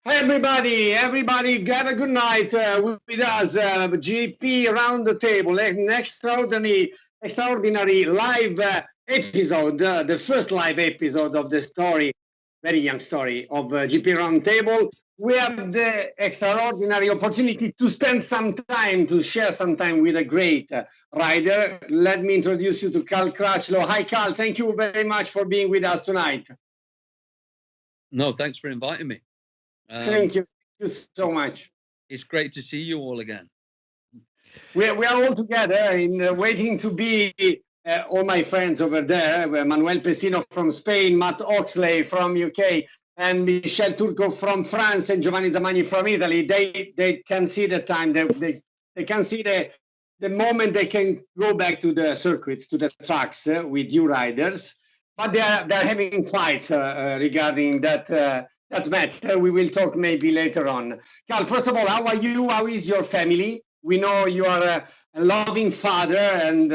Hi everybody, have a good night with us. GP around the table, an extraordinary live episode, the first live episode of the story, very young story of GP Round Table. We have the extraordinary opportunity to spend some time, to share some time with a great rider. Let me introduce you to Carl Crutchlow. Hi, Carl. Thank you very much for being with us tonight. No, thanks for inviting me. Thank you so much. It's great to see you all again. We are all together waiting to be all my friends over there. Manuel Pesino from Spain, Matt Oxley from UK, and Michel Turco from France, and Giovanni Zamagni from Italy. They can see the time. They can see the moment they can go back to the circuits, to the tracks with you riders. But they're having fights regarding that matter. We will talk maybe later on. Carl, first of all, how are you? How is your family? We know you are a loving father, and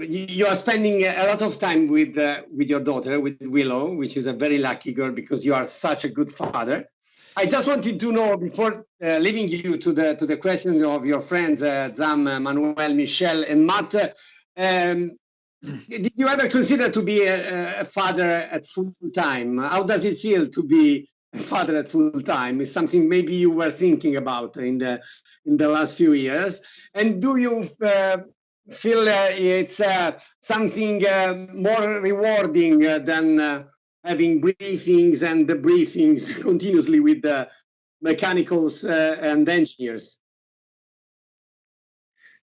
you are spending a lot of time with your daughter, with Willow, which is a very lucky girl because you are such a good father. I just wanted to know, before leaving you to the questions of your friends, Zam, Manuel, Michel, and Matt, did you ever consider to be a father at full time? How does it feel to be a father at full time? It's something maybe you were thinking about in the last few years. And do you feel it's something more rewarding than having briefings and debriefings continuously with the mechanicals and engineers?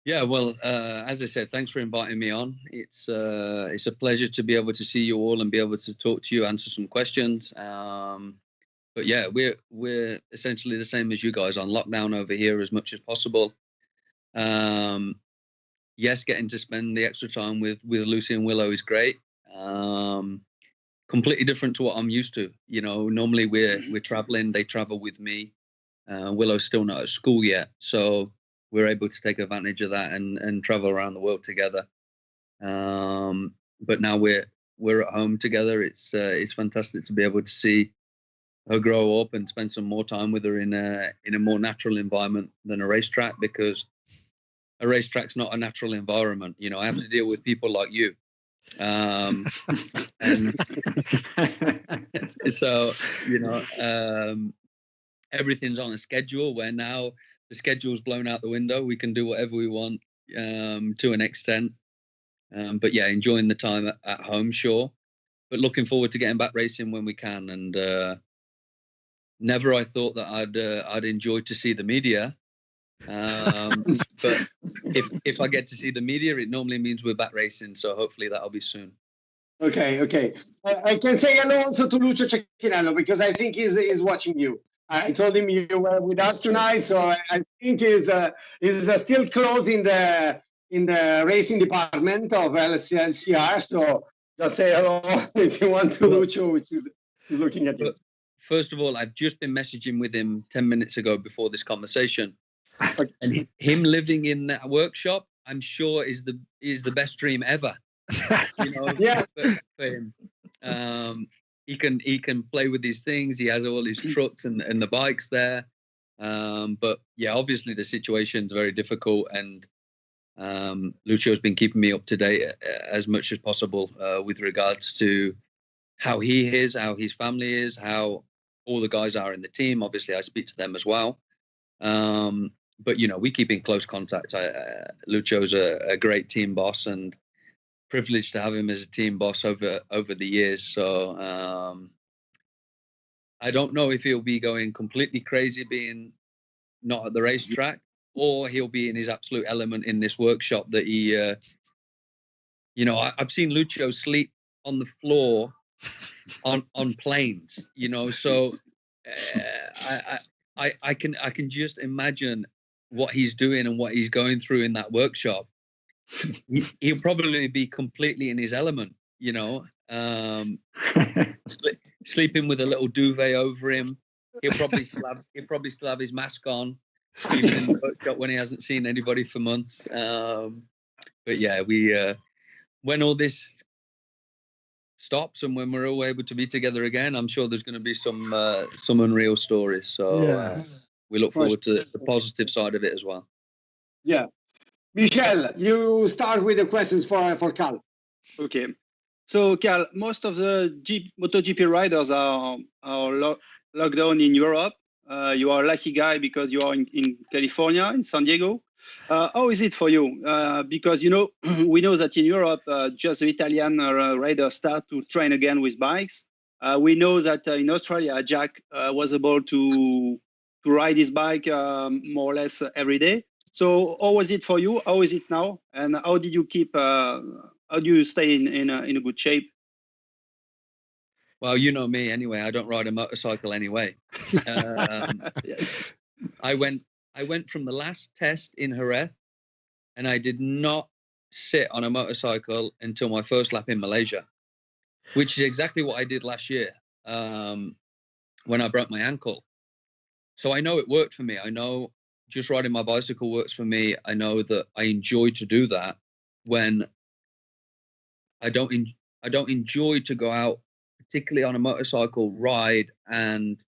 Yeah, well, as I said, thanks for inviting me on. It's a pleasure to be able to see you all and be able to talk to you, answer some questions. But yeah, we're essentially the same as you guys, on lockdown over here as much as possible. Yes, getting to spend the extra time with Lucy and Willow is great. Completely different to what I'm used to. You know, normally we're traveling. They travel with me. Willow's still not at school yet, so we're able to take advantage of that and travel around the world together. But now we're at home together. It's fantastic to be able to see her grow up and spend some more time with her in a more natural environment than a racetrack, because a racetrack's not a natural environment. You know, I have to deal with people like you. And so, you know, everything's on a schedule, where now the schedule's blown out the window. We can do whatever we want to an extent. But yeah, enjoying the time at home, sure. But looking forward to getting back racing when we can. And never I thought that I'd enjoy to see the media. But if I get to see the media, it normally means we're back racing. So hopefully that'll be soon. Okay. I can say hello also to Lucio Cecchinello, because I think he's watching you. I told him you were with us tonight, so I think he's still closed in the racing department of LCR. So just say hello if you want to Lucio, which is looking at you. First of all, I've just been messaging with him 10 minutes ago before this conversation, and him living in that workshop, I'm sure is the best dream ever. You know, yeah. for him. He can play with these things. He has all his trucks and the bikes there. But yeah, obviously the situation's very difficult, and Lucio's been keeping me up to date as much as possible with regards to how he is, how his family is, how all the guys are in the team. Obviously, I speak to them as well. But you know, we keep in close contact. Lucio's a great team boss, and privileged to have him as a team boss over the years. So I don't know if he'll be going completely crazy being not at the racetrack, or he'll be in his absolute element in this workshop that he, you know, I've seen Lucio sleep on the floor on planes, you know, so I can just imagine what he's doing and what he's going through in that workshop. He'll probably be completely in his element, you know, sleeping with a little duvet over him. He'll probably still have his mask on, even in the workshop when he hasn't seen anybody for months. But yeah, we when all this stops and when we're all able to be together again, I'm sure there's going to be some unreal stories. So we look forward to the positive side of it as well. Yeah. Michel, you start with the questions for Carl. Okay. So, Carl, most of the MotoGP riders are locked down in Europe. You are a lucky guy because you are in California, in San Diego. How is it for you? Because, you know, we know that in Europe, just the Italian riders start to train again with bikes. We know that in Australia, Jack was able to ride his bike more or less every day. So how was it for you? How is it now? And how did you keep, how do you stay in a good shape? Well, you know me anyway. I don't ride a motorcycle anyway. Yes. I went from the last test in Jerez, and I did not sit on a motorcycle until my first lap in Malaysia, which is exactly what I did last year when I broke my ankle. So I know it worked for me. I know just riding my bicycle works for me. I know that I enjoy to do that when I don't enjoy to go out, particularly on a motorcycle ride, and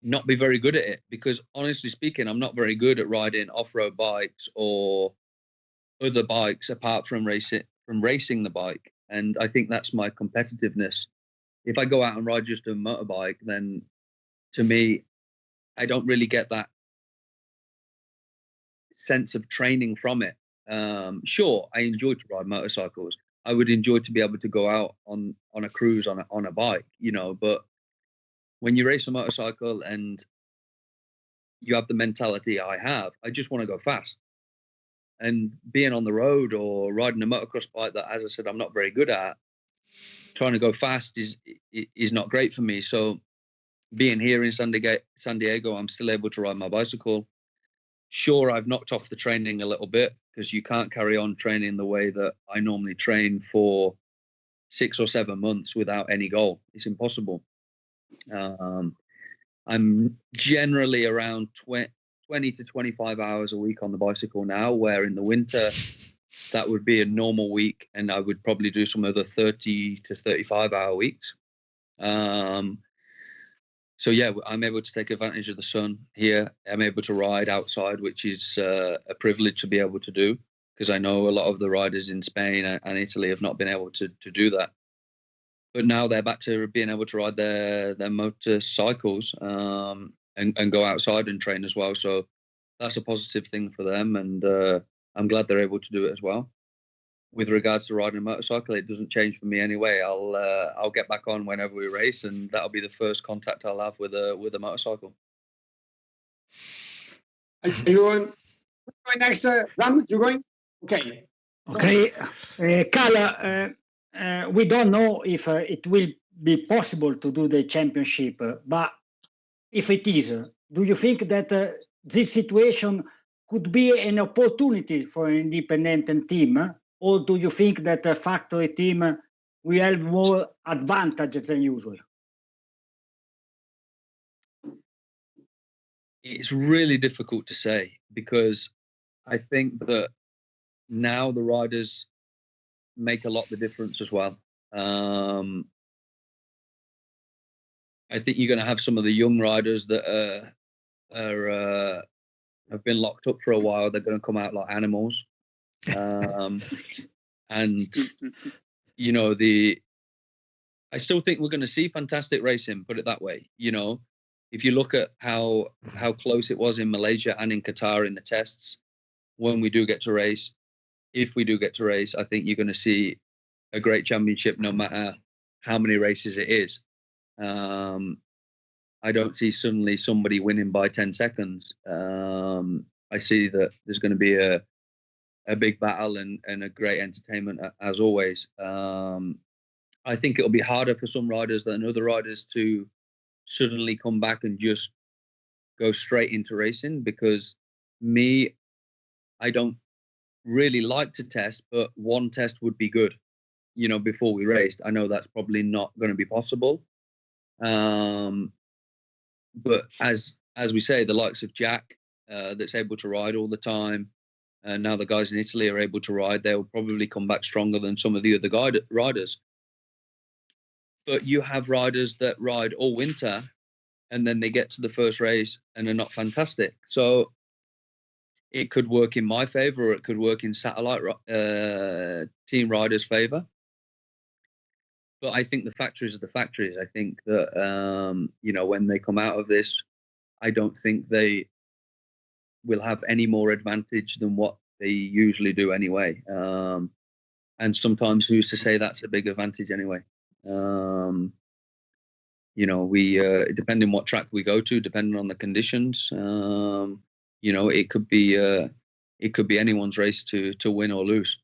not be very good at it, because honestly speaking, I'm not very good at riding off-road bikes or other bikes apart from racing the bike. And I think that's my competitiveness. If I go out and ride just a motorbike, then to me, I don't really get that sense of training from it. Sure, I enjoy to ride motorcycles. I would enjoy to be able to go out on a cruise on a bike, you know, but when you race a motorcycle and you have the mentality I have, I just want to go fast. And being on the road or riding a motocross bike that, as I said, I'm not very good at, trying to go fast is not great for me. So being here in San Diego, I'm still able to ride my bicycle. Sure, I've knocked off the training a little bit because you can't carry on training the way that I normally train for 6 or 7 months without any goal. It's impossible. I'm generally around 20 to 25 hours a week on the bicycle now, where in the winter that would be a normal week, and I would probably do some other 30 to 35 hour weeks. So yeah, I'm able to take advantage of the sun here. I'm able to ride outside, which is a privilege to be able to do, because I know a lot of the riders in Spain and Italy have not been able to do that. But now they're back to being able to ride their motorcycles and go outside and train as well. So that's a positive thing for them, and I'm glad they're able to do it as well. With regards to riding a motorcycle, it doesn't change for me anyway. I'll get back on whenever we race, and that'll be the first contact I'll have with a motorcycle. Are you going next, Ram? You going? Okay. Okay, Carl, we don't know if it will be possible to do the championship, but if it is, do you think that this situation could be an opportunity for an independent team, or do you think that a factory team will have more advantage than usual? It's really difficult to say, because I think that now the riders make a lot of the difference as well. I think you're going to have some of the young riders that have been locked up for a while. They're going to come out like animals. And you know, I still think we're going to see fantastic racing, put it that way. You know, if you look at how close it was in Malaysia and in Qatar in the tests, when we do get to race, if we do get to race, I think you're going to see a great championship no matter how many races it is. I don't see suddenly somebody winning by 10 seconds. I see that there's going to be a big battle and a great entertainment as always. I think it'll be harder for some riders than other riders to suddenly come back and just go straight into racing, because I don't really like to test, but one test would be good, you know, before we raced. I know that's probably not going to be possible. But as we say, the likes of Jack, that's able to ride all the time, and now the guys in Italy are able to ride, they'll probably come back stronger than some of the other riders. But you have riders that ride all winter and then they get to the first race and are not fantastic. So it could work in my favor, or it could work in satellite team riders' favor. But I think the factories are the factories. I think that, when they come out of this, I don't think they will have any more advantage than what they usually do anyway. And sometimes who's to say that's a big advantage anyway? We depending what track we go to, depending on the conditions, it could be anyone's race to win or lose.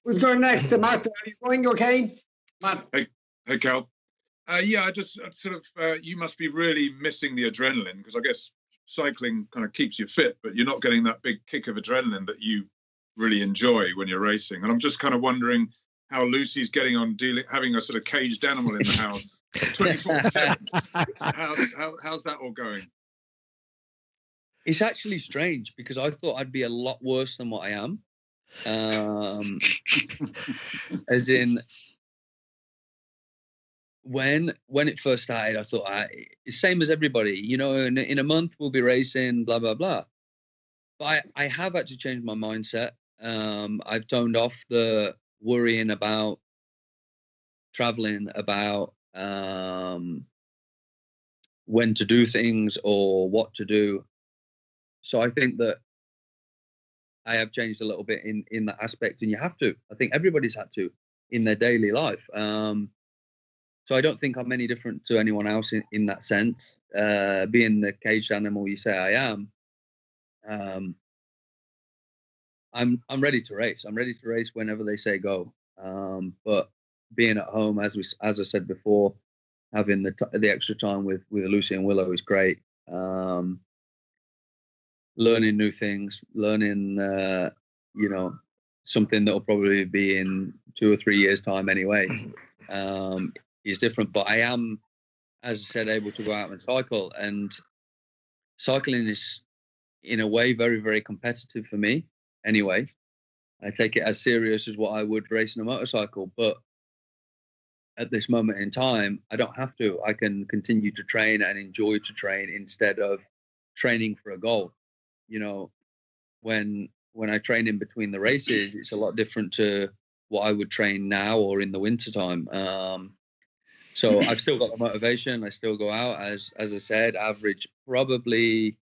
Who's going next? Matt, are you going okay? Matt. Hey, Cal. Yeah, I just sort of, you must be really missing the adrenaline, because I guess cycling kind of keeps you fit, but you're not getting that big kick of adrenaline that you really enjoy when you're racing. And I'm just kind of wondering how Lucy's getting on having a sort of caged animal in the house 24/7. How's that all going? It's actually strange, because I thought I'd be a lot worse than what I am. As in, when it first started, I thought it's same as everybody, in a month we'll be racing, blah blah blah. But I have actually changed my mindset. I've toned off the worrying about traveling, about when to do things or what to do. So I think that I have changed a little bit in that aspect, and you have to. I think everybody's had to in their daily life. So I don't think I'm any different to anyone else in that sense. Being the caged animal you say I am, I'm ready to race. I'm ready to race whenever they say go. But being at home, as I said before, having the extra time with Lucy and Willow is great. Learning new things, learning something that will probably be in 2 or 3 years' time anyway, is different. But I am, as I said, able to go out and cycle, and cycling is in a way very, very competitive for me anyway. I take it as serious as what I would racing a motorcycle, but at this moment in time, I don't have to. I can continue to train and enjoy to train instead of training for a goal. When I train in between the races, it's a lot different to what I would train now or in the wintertime. So I've still got the motivation. I still go out, as I said, average probably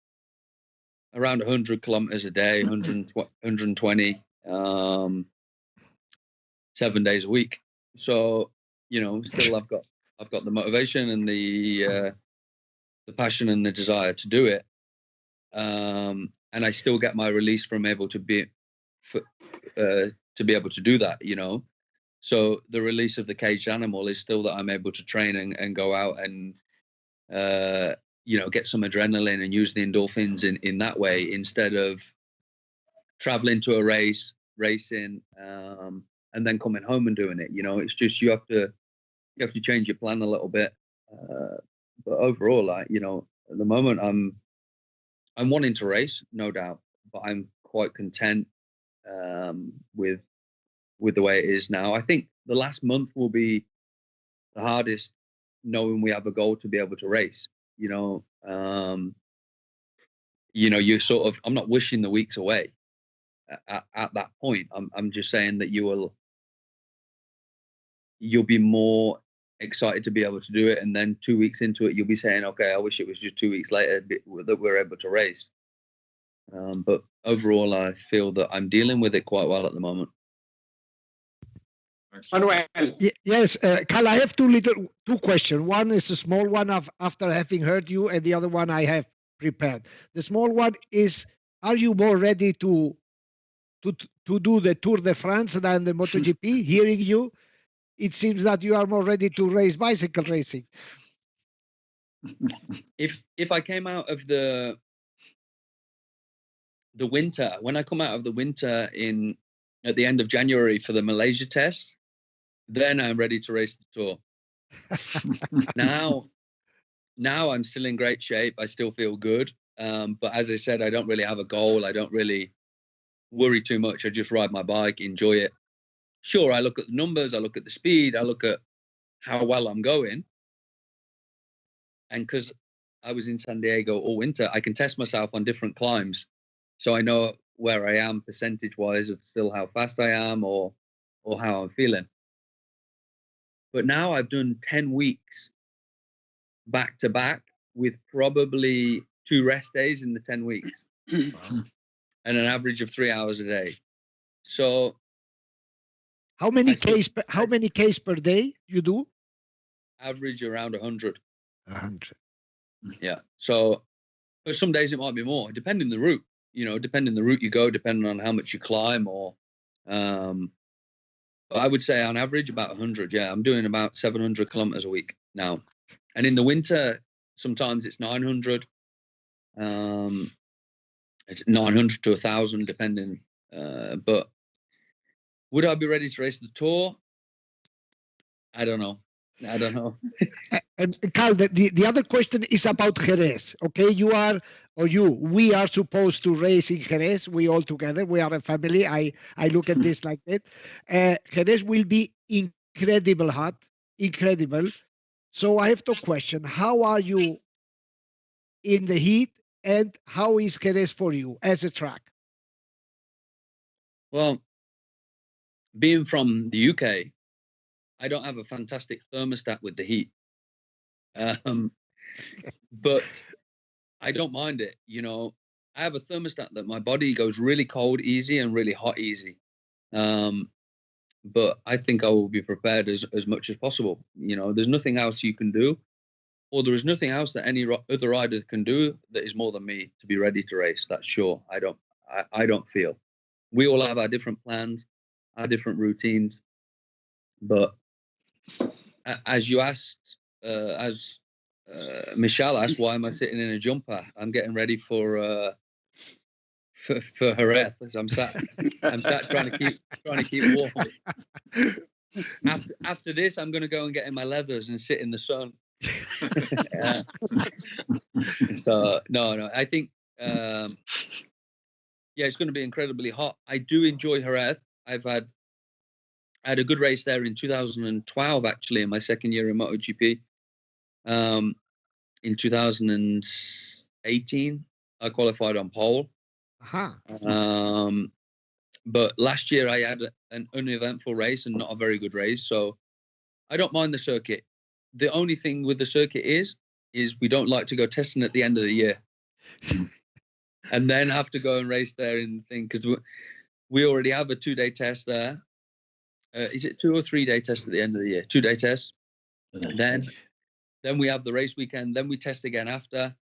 around 100 kilometers a day, 120, 7 days a week. So, still I've got the motivation and the passion and the desire to do it. And I still get my release from able to be able to do that, So the release of the caged animal is still that I'm able to train and go out and, get some adrenaline and use the endorphins in that way, instead of traveling to a race, racing, and then coming home and doing it. It's just you have to change your plan a little bit. But overall, at the moment, I'm wanting to race, no doubt, but I'm quite content with the way it is now. I think the last month will be the hardest, knowing we have a goal to be able to race. You sort of, I'm not wishing the weeks away at that point. I'm just saying that you'll be more excited to be able to do it, and then 2 weeks into it, you'll be saying, okay, I wish it was just 2 weeks later that we're able to race. But overall, I feel that I'm dealing with it quite well at the moment. Manuel. Yes, Cal, I have two questions. One is a small one after having heard you, and the other one I have prepared. The small one is, are you more ready to do the Tour de France than the MotoGP? Hearing you, it seems that you are more ready to race bicycle racing. If I came out of the winter, when I come out of the winter at the end of January for the Malaysia test, then I'm ready to race the Tour. Now I'm still in great shape. I still feel good. But as I said, I don't really have a goal. I don't really worry too much. I just ride my bike, enjoy it. sure, I look at the numbers, I look at the speed, I look at how well I'm going. And because I was in San Diego all winter, I can test myself on different climbs. So I know where I am percentage-wise of still how fast I am or how I'm feeling. But now I've done 10 weeks back to back with probably 2 rest days in the 10 weeks and an average of 3 hours a day. So how many Ks per day you do? Average around 100. 100. Yeah. So, but some days it might be more, depending the route. Depending the route you go, depending on how much you climb, or. But I would say on average about 100. Yeah, I'm doing about 700 kilometers a week now, and in the winter sometimes it's 900. It's 900 to 1,000 depending. But would I be ready to race the Tour? I don't know. And Carl, the other question is about Jerez. Okay, we are supposed to race in Jerez. We all together, we are a family. I look at this like that. Jerez will be incredible hot, incredible. So I have to question, how are you in the heat, and how is Jerez for you as a track? Well, being from the UK, I don't have a fantastic thermostat with the heat. But I don't mind it. I have a thermostat that my body goes really cold easy and really hot easy. But I think I will be prepared as much as possible. There's nothing else you can do, or there is nothing else that any other rider can do that is more than me to be ready to race. That's sure. I don't feel. We all have our different plans, our different routines. But as you asked, as Michelle asked, why am I sitting in a jumper? I'm getting ready for Jerez. I'm sat trying to keep warm. After this, I'm going to go and get in my leathers and sit in the sun. So no, I think it's going to be incredibly hot. I do enjoy Jerez. I had a good race there in 2012, actually, in my second year in MotoGP. In 2018, I qualified on pole. But last year I had an uneventful race and not a very good race, so I don't mind the circuit. The only thing with the circuit is we don't like to go testing at the end of the year, and then have to go and race there in the thing, because we already have a 2-day test there. Is it 2 or 3 day test at the end of the year? 2-day test. Then we have the race weekend. Then we test again after.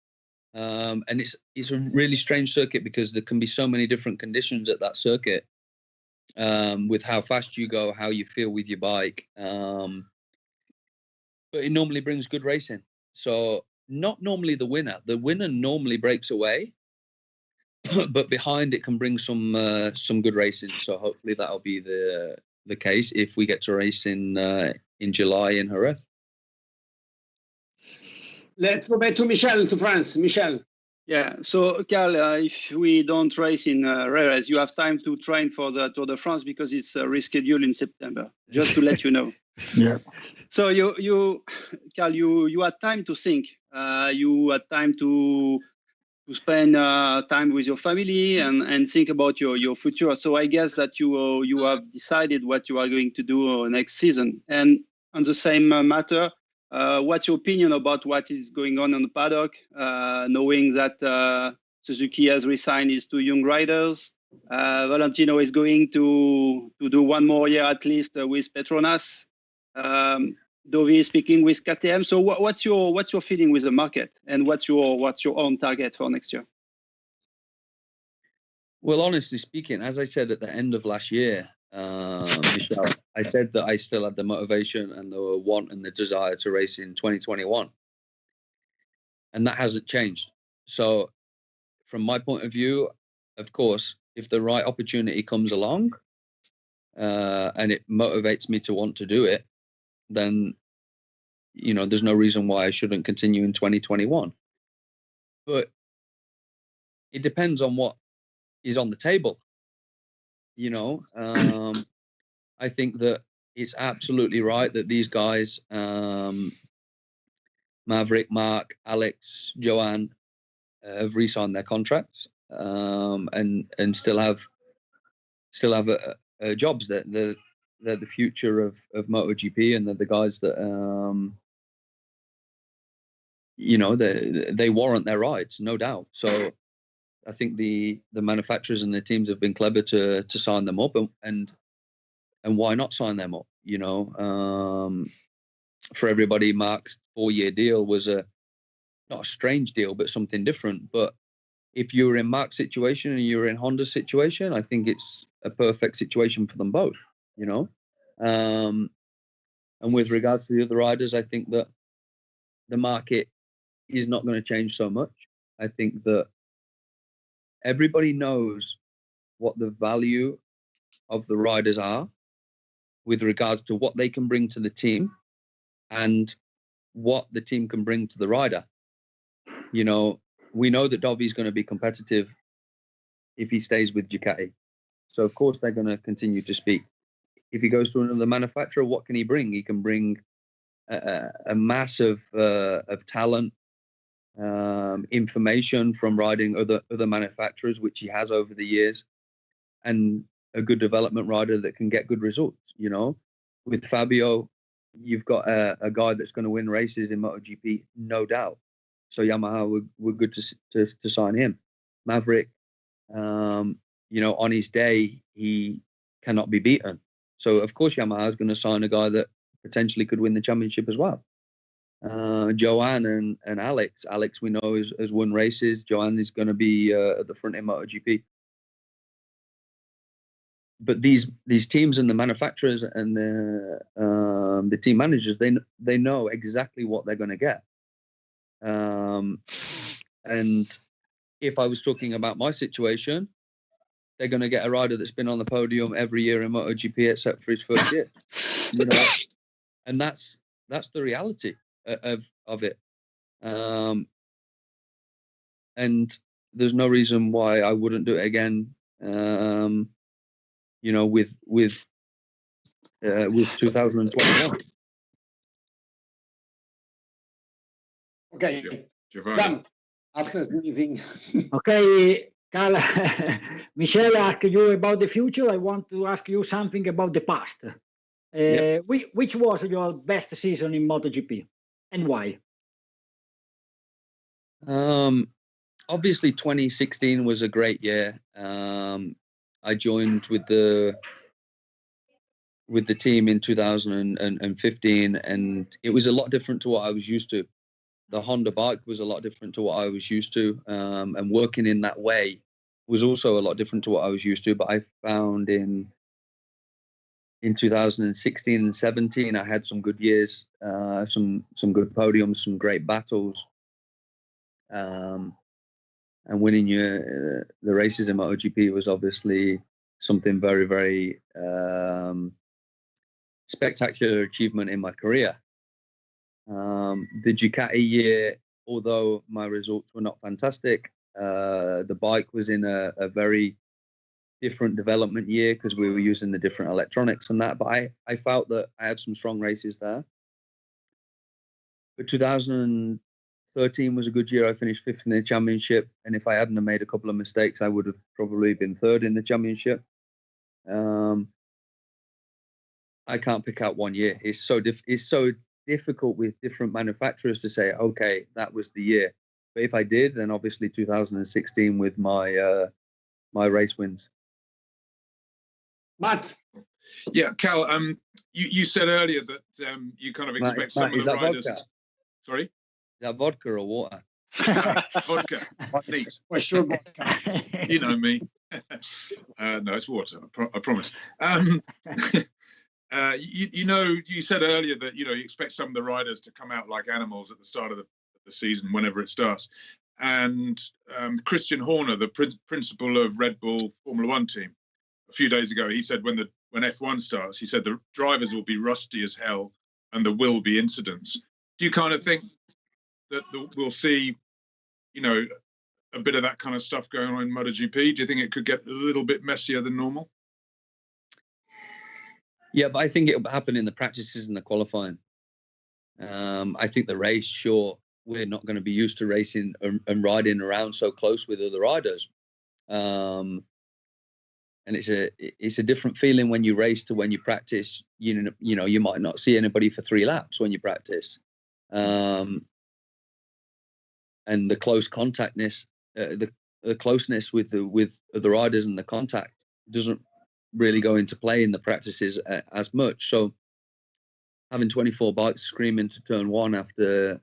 And it's a really strange circuit because there can be so many different conditions at that circuit, with how fast you go, how you feel with your bike. But it normally brings good racing. So not normally the winner. The winner normally breaks away, but behind it can bring some good racing. So hopefully that'll be the case if we get to race in July in Jerez. Let's go back to Michel, to France. Michel. Yeah. So, Carl, if we don't race in Jerez, you have time to train for the Tour de France because it's rescheduled in September. Just to let you know. Yeah. So you, Carl, you had time to think. You had time to spend time with your family and think about your future. So I guess that you have decided what you are going to do next season. And on the same matter, what's your opinion about what is going on the paddock, knowing that Suzuki has resigned his 2 young riders? Valentino is going to do 1 more year at least with Petronas. Dovi is speaking with KTM. So what's your feeling with the market, and what's your own target for next year? Well, honestly speaking, as I said at the end of last year, Michelle, I said that I still had the motivation and the want and the desire to race in 2021. And that hasn't changed. So from my point of view, of course, if the right opportunity comes along and it motivates me to want to do it, then, there's no reason why I shouldn't continue in 2021. But it depends on what is on the table. I I think that it's absolutely right that these guys, Maverick, Mark, Alex, Joanne, have re-signed their contracts, and still have jobs. That they're the future of MotoGP, and they're the guys that they warrant their rights, no doubt. So I think the manufacturers and the teams have been clever to sign them up, and why not sign them up? For everybody, Mark's 4-year deal was not a strange deal, but something different. But if you were in Mark's situation and you were in Honda's situation, I think it's a perfect situation for them both. And with regards to the other riders, I think that the market is not going to change so much. I think that everybody knows what the value of the riders are with regards to what they can bring to the team and what the team can bring to the rider. We know that Dovi's going to be competitive if he stays with Ducati. So, of course, they're going to continue to speak. If he goes to another manufacturer, what can he bring? He can bring a mass of talent, information from riding other manufacturers, which he has over the years, and a good development rider that can get good results. With Fabio, you've got a guy that's going to win races in MotoGP, no doubt. So Yamaha were good to sign him. Maverick, on his day, he cannot be beaten. So of course Yamaha is going to sign a guy that potentially could win the championship as well. Joanne and Alex, we know has won races. Joanne is going to be at the front in MotoGP. But these teams and the manufacturers and the team managers, they know exactly what they're going to get. And if I was talking about my situation, they're going to get a rider that's been on the podium every year in MotoGP except for his first year. And that's the reality of it. And there's no reason why I wouldn't do it again. With 2021. Okay, done. After sneezing. Okay, Carl, Michelle asked you about the future. I want to ask you something about the past. Which was your best season in MotoGP and why? Obviously, 2016 was a great year. I joined with the team in 2015, and it was a lot different to what I was used to. The Honda bike was a lot different to what I was used to, and working in that way was also a lot different to what I was used to. But I found in 2016 and 17, I had some good years, some good podiums, some great battles, and winning the races in MotoGP was obviously something very, very spectacular achievement in my career. The Ducati year, although my results were not fantastic, the bike was in a very different development year because we were using the different electronics and that. But I felt that I had some strong races there. But 2013 was a good year. I finished 5th in the championship, and if I hadn't have made a couple of mistakes, I would have probably been 3rd in the championship. I can't pick out one year. It's so difficult with different manufacturers to say, okay, that was the year. But if I did, then obviously 2016 with my race wins. Matt. Yeah, Cal. You said earlier that you kind of expect some of the riders. Vodka? Sorry. Is that vodka or water? Vodka. Neat. For sure, vodka. You know me. No, it's water. I promise. You said earlier that you expect some of the riders to come out like animals at the start of the season, whenever it starts. And Christian Horner, the principal of Red Bull Formula One team, a few days ago, he said when F1 starts, he said the drivers will be rusty as hell and there will be incidents. Do you kind of think that we'll see, a bit of that kind of stuff going on in MotoGP? Do you think it could get a little bit messier than normal? Yeah, but I think it'll happen in the practices and the qualifying. I think the race, sure, we're not going to be used to racing and riding around so close with other riders. And it's a different feeling when you race to when you practice. You know, you might not see anybody for 3 laps when you practice. And the close contactness, the closeness with the riders and the contact doesn't really go into play in the practices as much. So having 24 bikes screaming to turn 1 after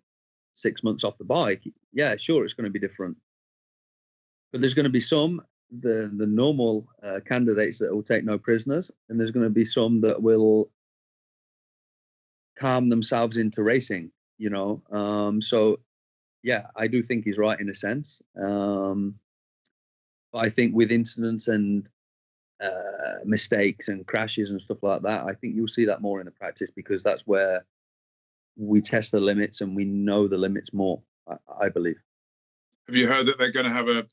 6 months off the bike, yeah, sure, it's going to be different. But there's going to be some, the normal candidates that will take no prisoners, and there's going to be some that will calm themselves into racing, you know. So, yeah, I do think he's right in a sense. But I think with incidents and mistakes and crashes and stuff like that, I think you'll see that more in the practice, because that's where we test the limits and we know the limits more, I believe. Have you heard that they're going to have a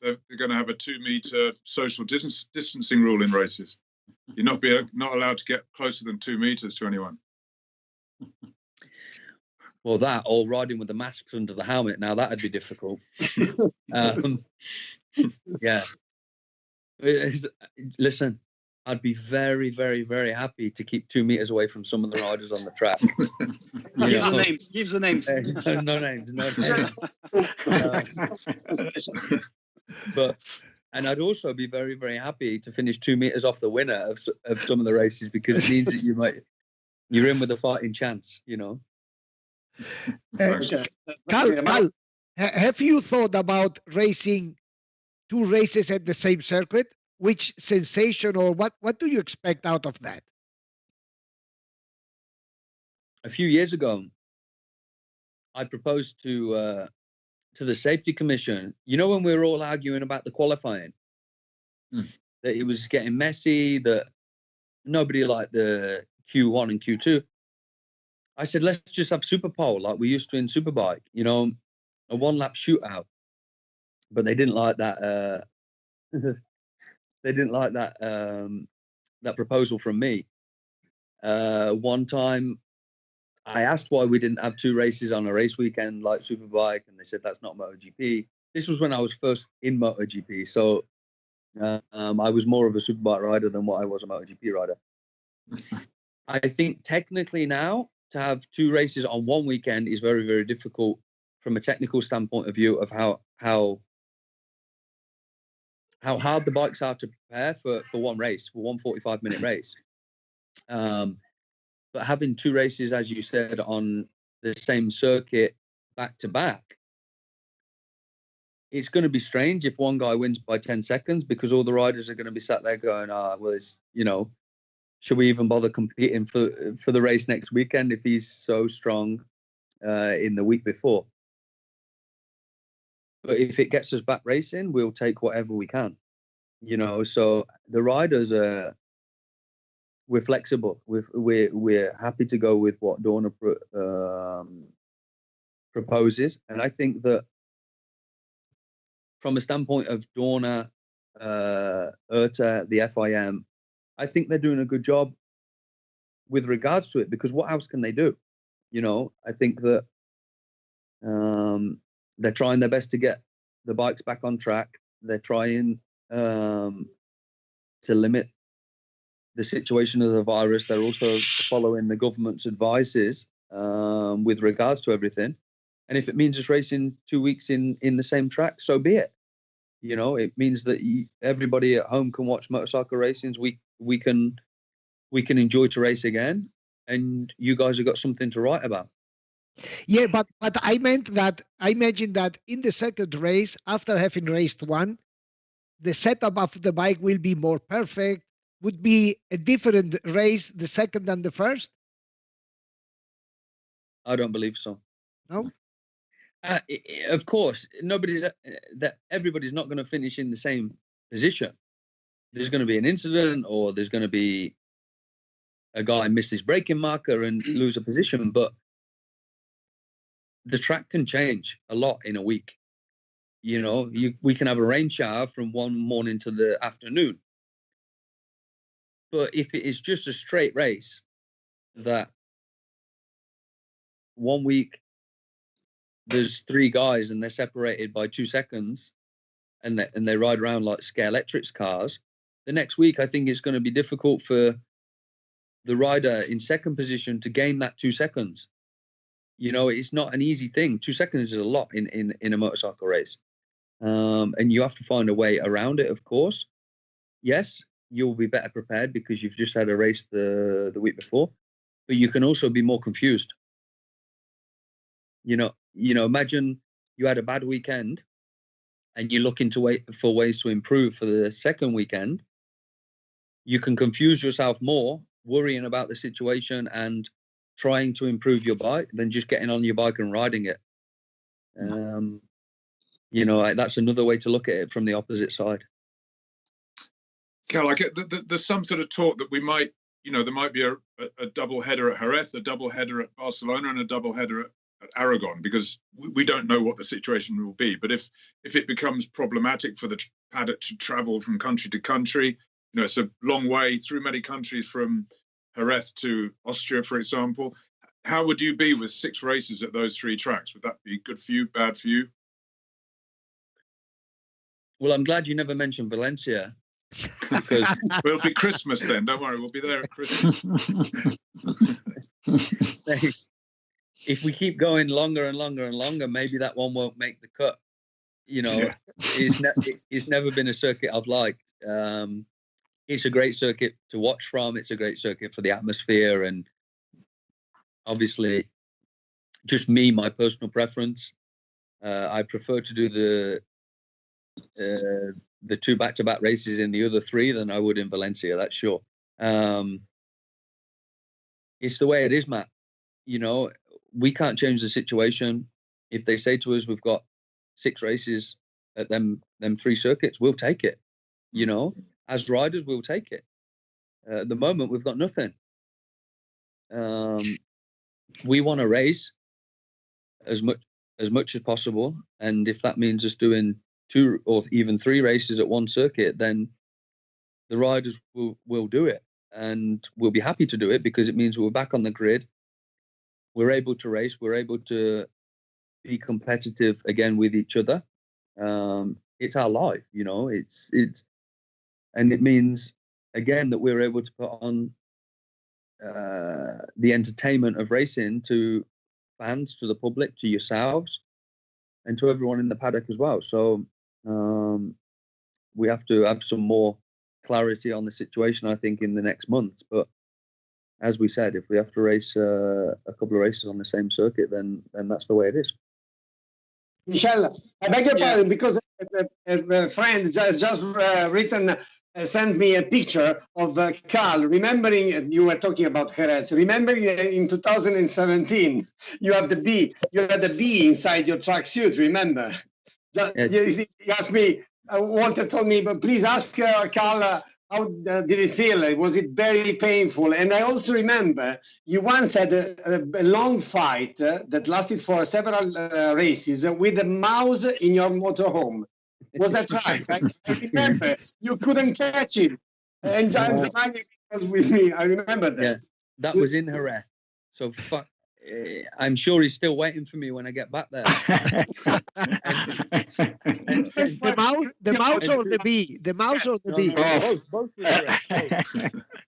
2-meter social distancing rule in races? You're not allowed to get closer than 2 meters to anyone. Well, that, or riding with the masks under the helmet, now that'd be difficult. Yeah. Listen, I'd be very, very, very happy to keep 2 meters away from some of the riders on the track. Give the names. Give the names. No names. And I'd also be very, very happy to finish 2 meters off the winner of some of the races, because it means that you're in with a fighting chance, you know. Carl, have you thought about racing 2 races at the same circuit? Which sensation, or what do you expect out of that? A few years ago, I proposed to the safety commission, you know, when we were all arguing about the qualifying, that it was getting messy, that nobody liked the Q1 and Q2. I said, let's just have Super Pole like we used to in Superbike, you know, a 1-lap shootout. But they didn't like that. They didn't like that that proposal from me. One time, I asked why we didn't have 2 races on a race weekend like Superbike, and they said that's not MotoGP. This was when I was first in MotoGP, so I was more of a Superbike rider than what I was a MotoGP rider. I think technically now, to have 2 races on one weekend is very, very difficult from a technical standpoint of view of how hard the bikes are to prepare for one race, for one 45-minute race. But having 2 races, as you said, on the same circuit back to back, it's going to be strange if one guy wins by 10 seconds, because all the riders are going to be sat there going, well, it's, you know, should we even bother competing for the race next weekend if he's so strong in the week before? But if it gets us back racing, we'll take whatever we can, you know. So the riders we're flexible. We're happy to go with what Dorna proposes, and I think that from a standpoint of Dorna, IRTA, the FIM, I think they're doing a good job with regards to it, because what else can they do? You know, I think that they're trying their best to get the bikes back on track. They're trying to limit the situation of the virus. They're also following the government's advices with regards to everything. And if it means just racing 2 weeks in the same track, so be it. You know, it means that everybody at home can watch motorcycle racings. We can enjoy to race again, and you guys have got something to write about. Yeah, but I meant that I imagine that in the second race, after having raced 1, the setup of the bike will be more perfect. Would be a different race, the second than the first? I don't believe so. No? Of course, everybody's not going to finish in the same position. There's going to be an incident, or there's going to be a guy miss his braking marker and lose a position, but the track can change a lot in a week. You know, we can have a rain shower from one morning to the afternoon. But if it is just a straight race, that 1 week there's 3 guys and they're separated by 2 seconds, and they ride around like Scalextric cars. The next week, I think it's going to be difficult for the rider in second position to gain that 2 seconds. You know, it's not an easy thing. 2 seconds is a lot in a motorcycle race. And you have to find a way around it, of course. Yes, you'll be better prepared because you've just had a race the week before, but you can also be more confused. You know, imagine you had a bad weekend and you're looking for ways to improve for the second weekend. You can confuse yourself more, worrying about the situation and trying to improve your bike than just getting on your bike and riding it. You know, that's another way to look at it from the opposite side. Cal, I get there's some sort of talk that we might, you know, there might be a double header at Jerez, a double header at Barcelona, and a double header at Aragon, because we don't know what the situation will be. But if it becomes problematic for the paddock to travel from country to country, you know, it's a long way through many countries from Jerez to Austria, for example. How would you be with 6 races at those 3 tracks? Would that be good for you, bad for you? Well, I'm glad you never mentioned Valencia. Because it'll be Christmas then. Don't worry, we'll be there at Christmas. If we keep going longer and longer and longer, maybe that one won't make the cut. You know, yeah. It's never been a circuit I've liked. It's a great circuit to watch from. It's a great circuit for the atmosphere, and obviously, just me, my personal preference. I prefer to do the 2 back-to-back races in the other 3 than I would in Valencia. That's sure. It's the way it is, Matt. You know, we can't change the situation. If they say to us, we've got 6 races at them 3 circuits, we'll take it. You know, as riders, we'll take it. At the moment, we've got nothing. We want to race as much as possible, and if that means us doing 2 or even 3 races at one circuit, then the riders will do it, and we'll be happy to do it because it means we're back on the grid. We're able to race. We're able to be competitive again with each other. It's our life, you know. It's and it means again that we're able to put on the entertainment of racing to fans, to the public, to yourselves, and to everyone in the paddock as well. So we have to have some more clarity on the situation, I think, in the next months. But as we said, if we have to race a couple of races on the same circuit, then that's the way it is. Michelle, I beg your pardon, because a friend just written, sent me a picture of Carl, remembering, you were talking about Jerez, remembering in 2017, you had the bee inside your tracksuit, remember? He asked me, Walter told me, but please ask Carl, how did it feel? Was it very painful? And I also remember you once had a long fight that lasted for several races with a mouse in your motorhome. Was that right? I remember you couldn't catch it. And John Zamani was with me. I remember that. Yeah, that was in Jerez. So I'm sure he's still waiting for me when I get back there. The mouse or the bee? The mouse or the bee? No, both were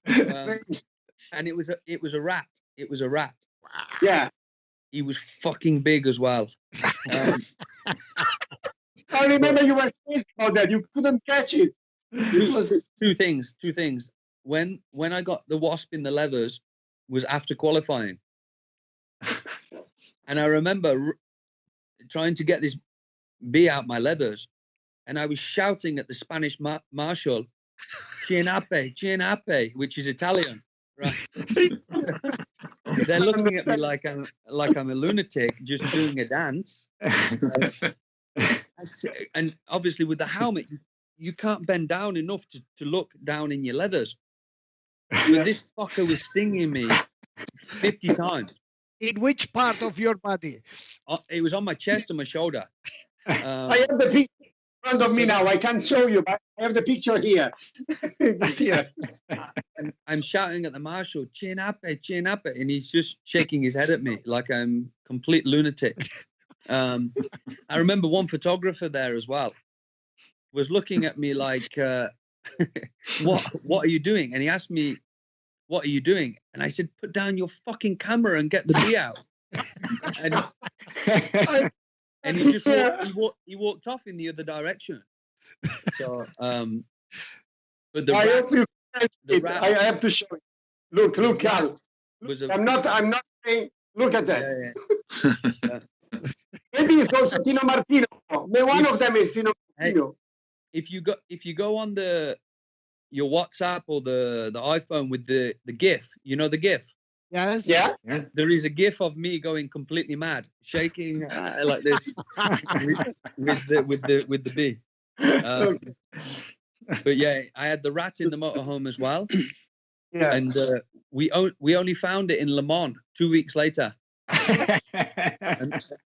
correct. And it was a rat. It was a rat. Yeah. He was fucking big as well. I remember you were crazy about that. You couldn't catch it. Two things. When I got the wasp in the leathers was after qualifying. And I remember trying to get this bee out my leathers, and I was shouting at the Spanish marshal, "Cienape," which is Italian. Right? They're looking at me like I'm a lunatic just doing a dance. And obviously with the helmet, you can't bend down enough to look down in your leathers. But this fucker was stinging me 50 times. In which part of your body? It was on my chest and my shoulder. I have the picture in front of me now. I can't show you, but I have the picture here. and I'm shouting at the marshal, chin up it, and he's just shaking his head at me like I'm complete lunatic. I remember one photographer there as well was looking at me like, what are you doing? And he asked me, what are you doing? And I said, put down your fucking camera and get the bee out. And he just walked off in the other direction. So, but the rat, I have to show you. Look, Cal. I'm not saying. Look at that. Yeah. Maybe it's also Tino Martino. One of them is Tino Martino. If you go on your WhatsApp or the iPhone with the GIF, you know the GIF. Yes. Yeah. There is a GIF of me going completely mad, shaking like this with the bee. But yeah, I had the rat in the motorhome as well. Yeah. And we only found it in Le Mans 2 weeks later.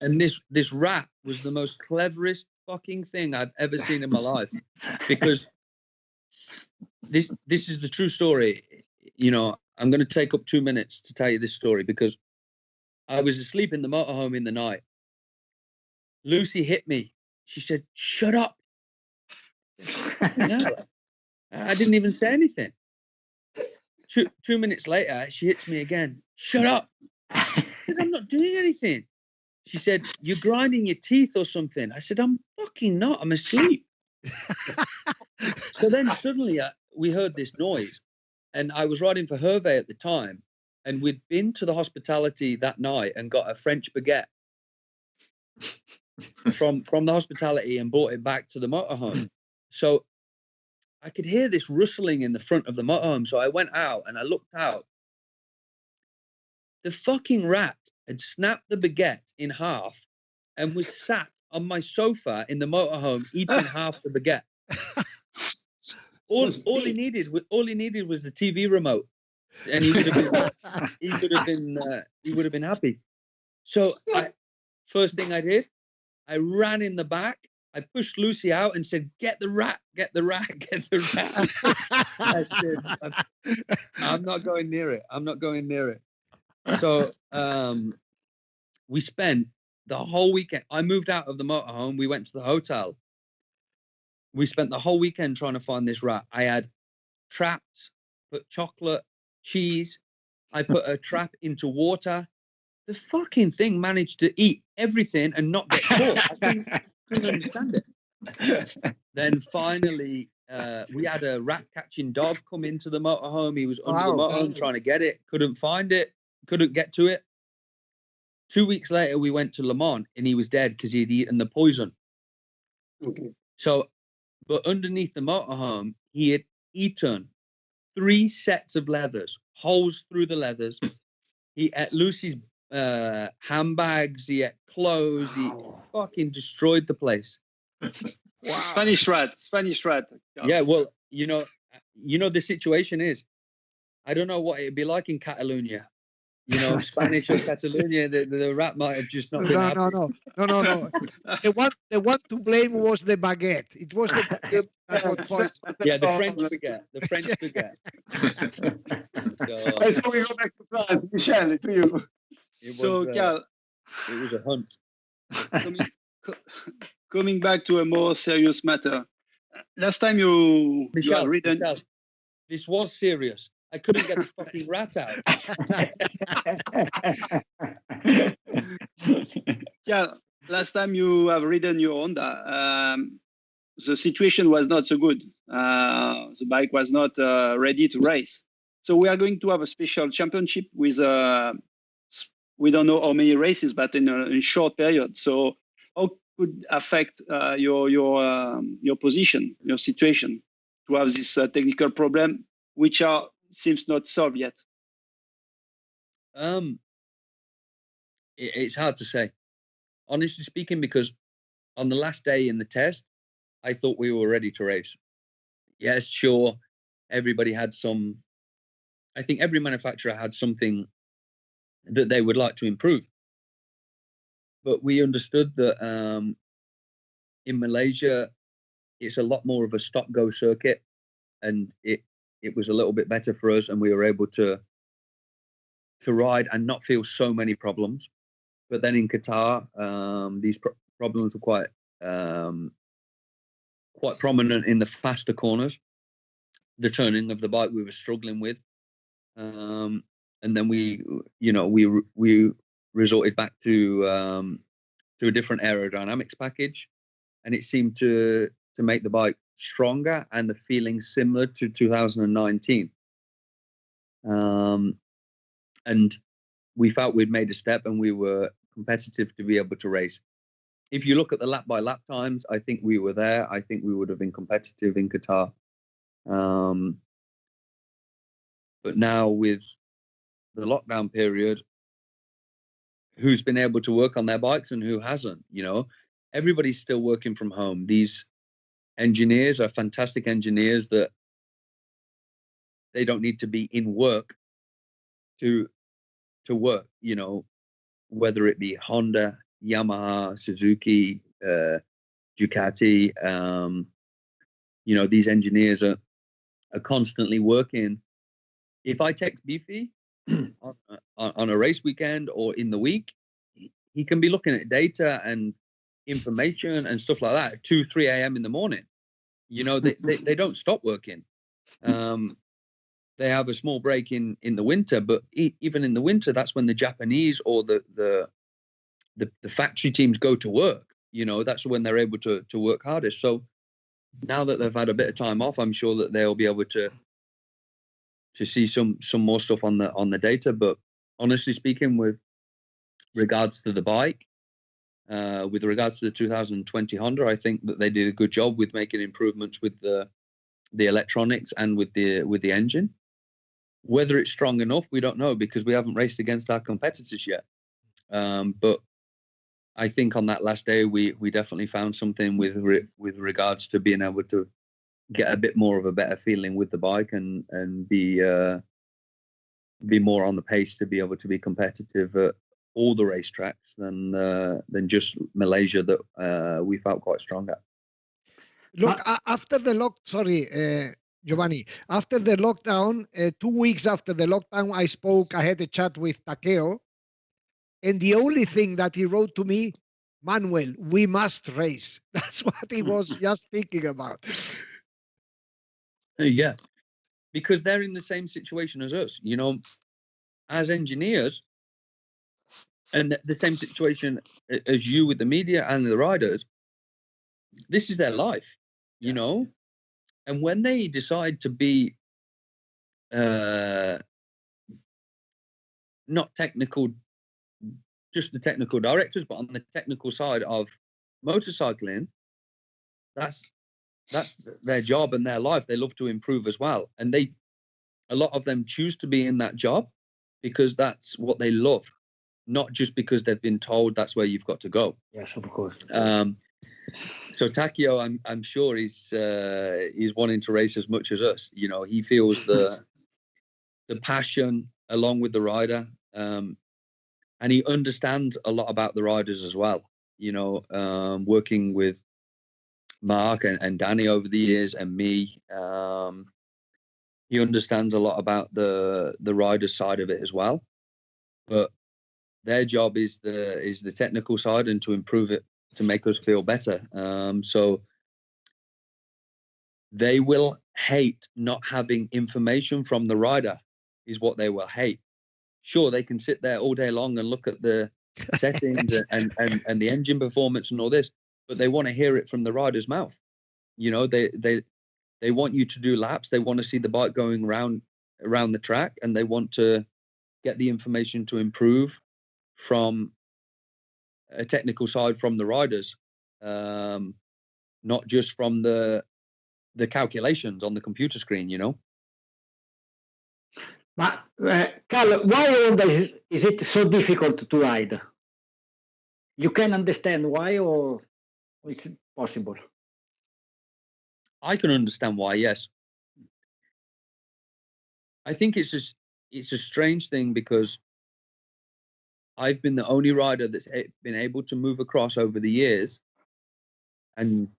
and this rat was the most cleverest fucking thing I've ever seen in my life, because this is the true story. You know, I'm going to take up 2 minutes to tell you this story, because I was asleep in the motorhome in the night. Lucy hit me. She said, "Shut up." No, I didn't even say anything. 2 minutes later, she hits me again. "Shut up." I said, "I'm not doing anything." She said, "You're grinding your teeth or something." I said, "I'm fucking not. I'm asleep." So then suddenly we heard this noise, and I was riding for Hervé at the time, and we'd been to the hospitality that night and got a French baguette from the hospitality and brought it back to the motorhome. So I could hear this rustling in the front of the motorhome. So I went out and I looked out. The fucking rat had snapped the baguette in half and was sat on my sofa in the motorhome eating half the baguette. All he needed was the TV remote, and he would have been happy. So first thing I did, I ran in the back. I pushed Lucy out and said, "Get the rat, get the rat, get the rat." I said, "I'm not going near it. I'm not going near it." So we spent the whole weekend. I moved out of the motorhome. We went to the hotel. We spent the whole weekend trying to find this rat. I had traps, put chocolate, cheese. I put a trap into water. The fucking thing managed to eat everything and not get caught. I couldn't understand it. Then finally, we had a rat catching dog come into the motorhome. He was under the motorhome trying to get it. Couldn't find it. Couldn't get to it. 2 weeks later, we went to Le Mans and he was dead because he had eaten the poison. Okay. So, but underneath the motorhome, he had eaten 3 sets of leathers, holes through the leathers. He ate Lucy's handbags, he ate clothes, he fucking destroyed the place. Wow. Spanish rat. Yeah, well, you know the situation is, I don't know what it'd be like in Catalonia. You know, Spanish or Catalonia, the rat might have just not been happy. No. The one to blame was the baguette. It was the French baguette. The French baguette. So we go back to France. Michel, to you. Cal, it was a hunt. Coming back to a more serious matter. Last time you Michel, written... Michel, this was serious. I couldn't get the fucking rat out. Yeah, last time you have ridden your Honda, the situation was not so good. The bike was not ready to race. So we are going to have a special championship with, we don't know how many races, but in a short period. So how could affect your position, your situation, to have this technical problem, which seems not solved yet? It's hard to say, honestly speaking, because on the last day in the test, I thought we were ready to race. Yes, sure, everybody had some. I think every manufacturer had something that they would like to improve. But we understood that in Malaysia, it's a lot more of a stop-go circuit, and it was a little bit better for us, and we were able to ride and not feel so many problems. But then in Qatar, these problems were quite prominent in the faster corners. The turning of the bike we were struggling with, and then we resorted back to a different aerodynamics package, and it seemed to make the bike stronger and the feeling similar to 2019. And we felt we'd made a step, and we were competitive to be able to race. If you look at the lap by lap times, I think we were there. I think we would have been competitive in Qatar. But now with the lockdown period, who's been able to work on their bikes and who hasn't? Everybody's still working from home. These engineers are fantastic engineers that they don't need to be in work to work, whether it be Honda, Yamaha, Suzuki, Ducati. These engineers are constantly working. If I text Beefy on a race weekend or in the week, he can be looking at data and information and stuff like that at 2-3 a.m. in the morning. They don't stop working. They have a small break in the winter, but even in the winter, that's when the Japanese or the factory teams go to work. That's when they're able to work hardest. So now that they've had a bit of time off, I'm sure that they'll be able to see some more stuff on the data. But honestly speaking, with regards to the bike, with regards to the 2020 Honda, I think that they did a good job with making improvements with the electronics and with the engine. Whether it's strong enough, we don't know, because we haven't raced against our competitors yet. But I think on that last day, we definitely found something with regards to being able to get a bit more of a better feeling with the bike and be more on the pace to be able to be competitive at all the racetracks than just Malaysia that we felt quite strong at. Look, after the Giovanni, after the lockdown, 2 weeks after the lockdown, I had a chat with Takeo, and the only thing that he wrote to me, Manuel, we must race. That's what he was just thinking about. Yeah, because they're in the same situation as us, as engineers, and the same situation as you with the media and the riders. This is their life, and when they decide to be not technical, just the technical directors, but on the technical side of motorcycling, that's their job and their life. They love to improve as well, and a lot of them choose to be in that job because that's what they love, not just because they've been told that's where you've got to go. Yes, of course. So Takeo, I'm sure he's wanting to race as much as us. He feels the passion along with the rider, and he understands a lot about the riders as well. Working with Mark and Danny over the years, and me, he understands a lot about the rider side of it as well. But their job is the technical side and to improve it, to make us feel better. So they will hate not having information from the rider, is what they will hate. Sure, they can sit there all day long and look at the settings and the engine performance and all this, but they want to hear it from the rider's mouth. They want you to do laps. They want to see the bike going around the track, and they want to get the information to improve from a technical side from the riders, not just from the calculations on the computer screen. But Carl, why Honda is it so difficult to ride? You can understand why, or is it possible? I can understand why, yes. I think it's a strange thing, because I've been the only rider that's been able to move across over the years, and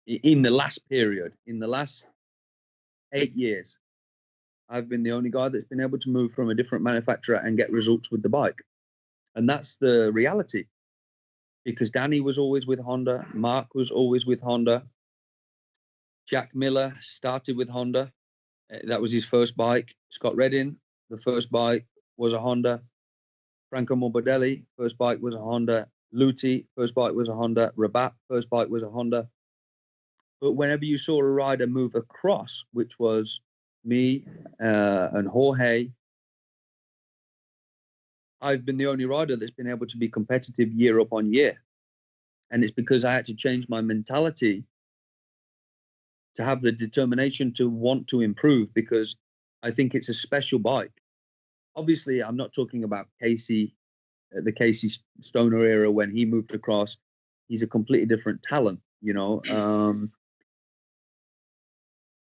in the last period, in the last 8 years, I've been the only guy that's been able to move from a different manufacturer and get results with the bike. And that's the reality. Because Danny was always with Honda, Mark was always with Honda, Jack Miller started with Honda. That was his first bike. Scott Redding, the first bike was a Honda. Franco Morbidelli, first bike was a Honda. Luti, first bike was a Honda. Rabat, first bike was a Honda. But whenever you saw a rider move across, which was me and Jorge, I've been the only rider that's been able to be competitive year up on year. And it's because I had to change my mentality to have the determination to want to improve, because I think it's a special bike. Obviously, I'm not talking about Casey, the Casey Stoner era when he moved across. He's a completely different talent, you know.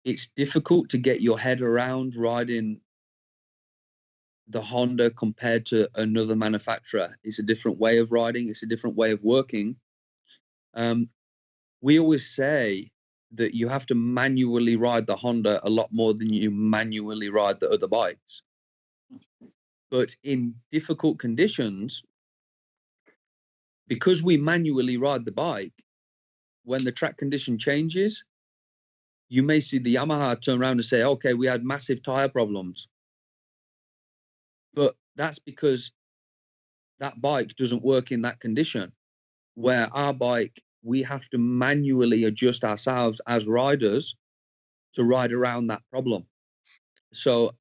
It's difficult to get your head around riding the Honda compared to another manufacturer. It's a different way of riding. It's a different way of working. We always say that you have to manually ride the Honda a lot more than you manually ride the other bikes. But in difficult conditions, because we manually ride the bike, when the track condition changes, you may see the Yamaha turn around and say, okay, we had massive tire problems. But that's because that bike doesn't work in that condition. Where our bike, we have to manually adjust ourselves as riders to ride around that problem. So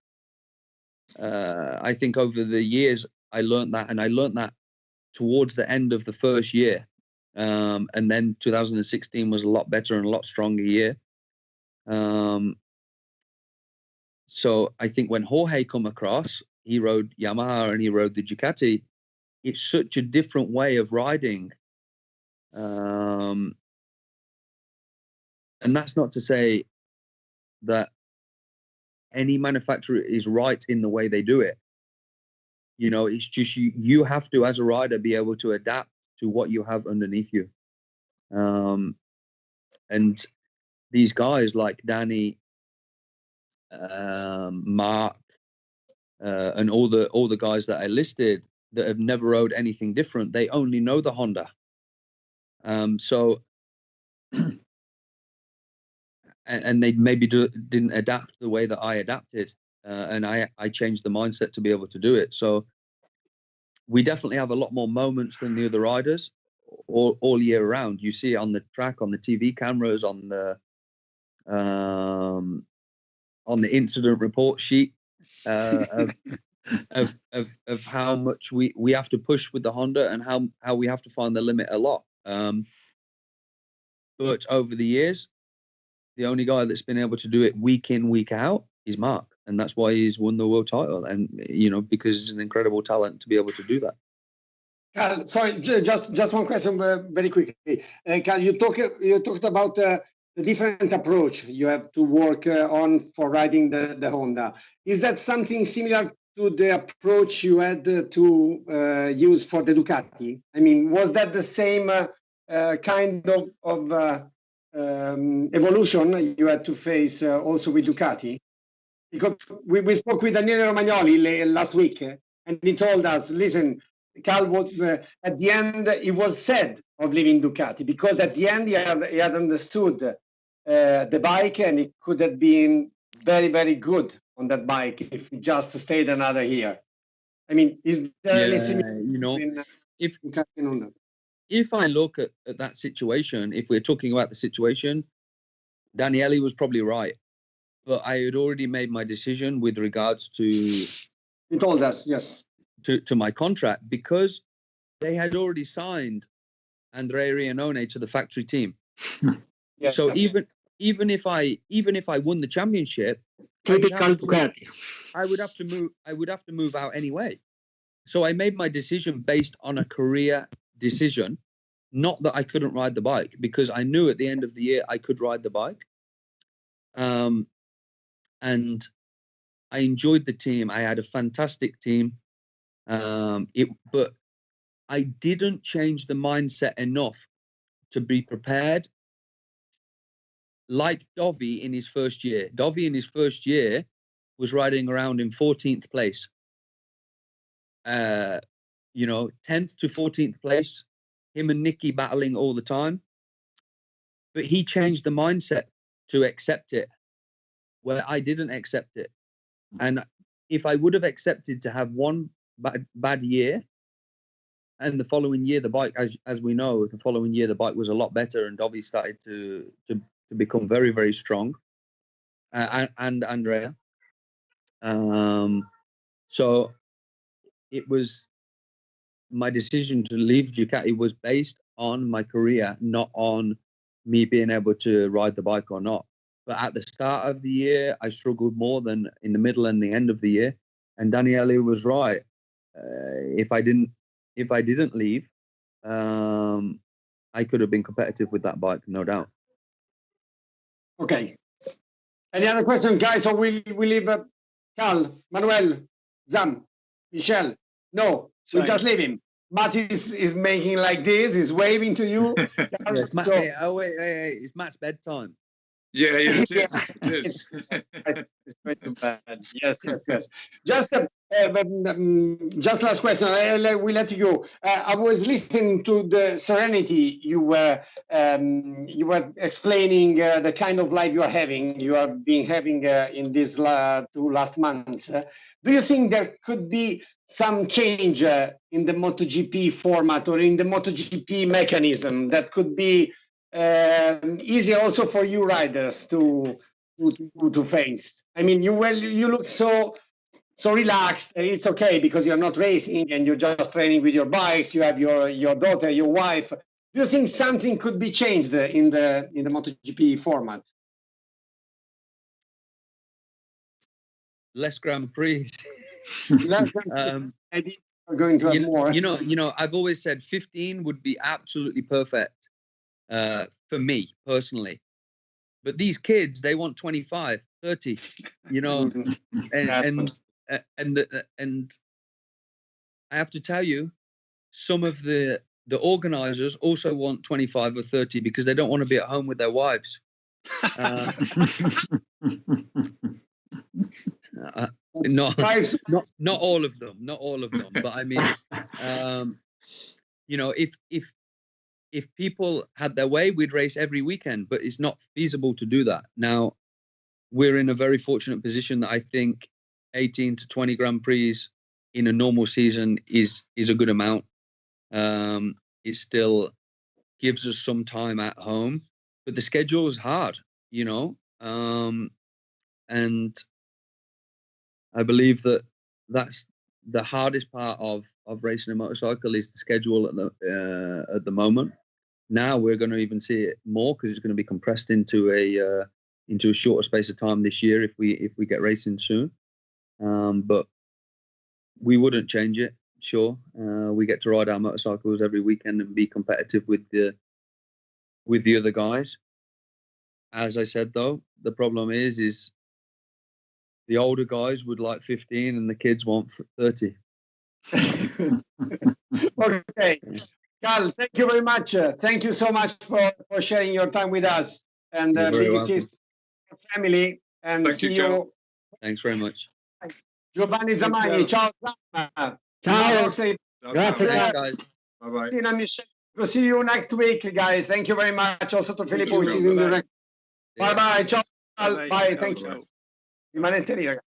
I think over the years, I learned that, and I learned that towards the end of the first year. And then 2016 was a lot better and a lot stronger year. So I think when Jorge come across, he rode Yamaha and he rode the Ducati. It's such a different way of riding. And that's not to say that any manufacturer is right in the way they do it. You know, it's just you have to, as a rider, be able to adapt to what you have underneath you. And these guys like Danny, Mark, and all the guys that I listed that have never rode anything different, they only know the Honda. So and they maybe didn't adapt the way that I adapted, and I changed the mindset to be able to do it. So we definitely have a lot more moments than the other riders all year round. You see it on the track, on the TV cameras, on the incident report sheet of how much we have to push with the Honda and how we have to find the limit a lot. But over the years, the only guy that's been able to do it week in, week out is Mark. And that's why he's won the world title. And, you know, because he's an incredible talent to be able to do that. Carl, sorry, just one question very quickly. Carl, you talked about the different approach you have to work on for riding the Honda. Is that something similar to the approach you had to use for the Ducati? I mean, was that the same kind of evolution you had to face also with Ducati? Because we spoke with Daniele Romagnoli last week, and he told us, listen, Carl, at the end, he was sad of leaving Ducati, because at the end he had understood the bike, and he could have been very, very good on that bike if he just stayed another year. I mean, is there any similarity between Ducati and Honda? If I look at that situation, if we're talking about the situation, Daniele was probably right. But I had already made my decision with regards to... He told us, yes. To my contract, because they had already signed Andrea Riannone to the factory team. Yeah, so yeah. even if I won the championship, I would have to move out anyway. So I made my decision based on a career decision, not that I couldn't ride the bike, because I knew at the end of the year I could ride the bike. And I enjoyed the team. I had a fantastic team. But I didn't change the mindset enough to be prepared like Dovi in his first year. Dovi in his first year was riding around in 14th place. 10th to 14th place, him and Nicky battling all the time. But he changed the mindset to accept it, where I didn't accept it. And if I would have accepted to have one bad year, and the following year the bike, as we know, the following year the bike was a lot better, and Dovi started to become very, very strong, and Andrea. So it was my decision to leave Ducati was based on my career, not on me being able to ride the bike or not. But at the start of the year, I struggled more than in the middle and the end of the year. And Daniele was right. If I didn't leave, I could have been competitive with that bike, no doubt. Okay. Any other questions, guys? Or we leave Cal, Manuel, Zam, Michel? No, we just leave him. Matt is making like this. He's waving to you. Yes, Matt, wait, it's Matt's bedtime. Yeah, it is. It's quite too bad. Yes. Just last question. We let you go. I was listening to the Serenity. You were explaining the kind of life you are having. You are having in these 2 last months. Do you think there could be some change in the MotoGP format or in the MotoGP mechanism that could be easy also for you riders to face? I mean, you look so relaxed. It's okay because you're not racing and you're just training with your bikes. You have your daughter, your wife. Do you think something could be changed in the MotoGP format? Less Grand Prix. Going to have more. I've always said 15 would be absolutely perfect. For me personally, but these kids, they want 25, 30, and I have to tell you, some of the organizers also want 25 or 30 because they don't want to be at home with their wives. Not all of them, but I mean, if people had their way, we'd race every weekend, but it's not feasible to do that. Now, we're in a very fortunate position that I think 18 to 20 Grand Prix in a normal season is a good amount. It still gives us some time at home, but the schedule is hard, and I believe that's the hardest part of racing a motorcycle is the schedule at the moment. Now we're going to even see it more because it's going to be compressed into a shorter space of time this year if we get racing soon. But we wouldn't change it. Sure, we get to ride our motorcycles every weekend and be competitive with the other guys. As I said, though, the problem is the older guys would like 15 and the kids want 30. Okay. Cal, thank you very much. Thank you so much for sharing your time with us. And big kiss to your family. And thank see you. Thanks very much. Giovanni Zamagni. Ciao. Ciao. Grazie. Thanks, guys. Bye-bye. We'll see you next week, guys. Thank you very much. Also to Filippo, which is in the... Bye-bye. Ciao. Bye. Thank you. Rimanete lì, ragazzi.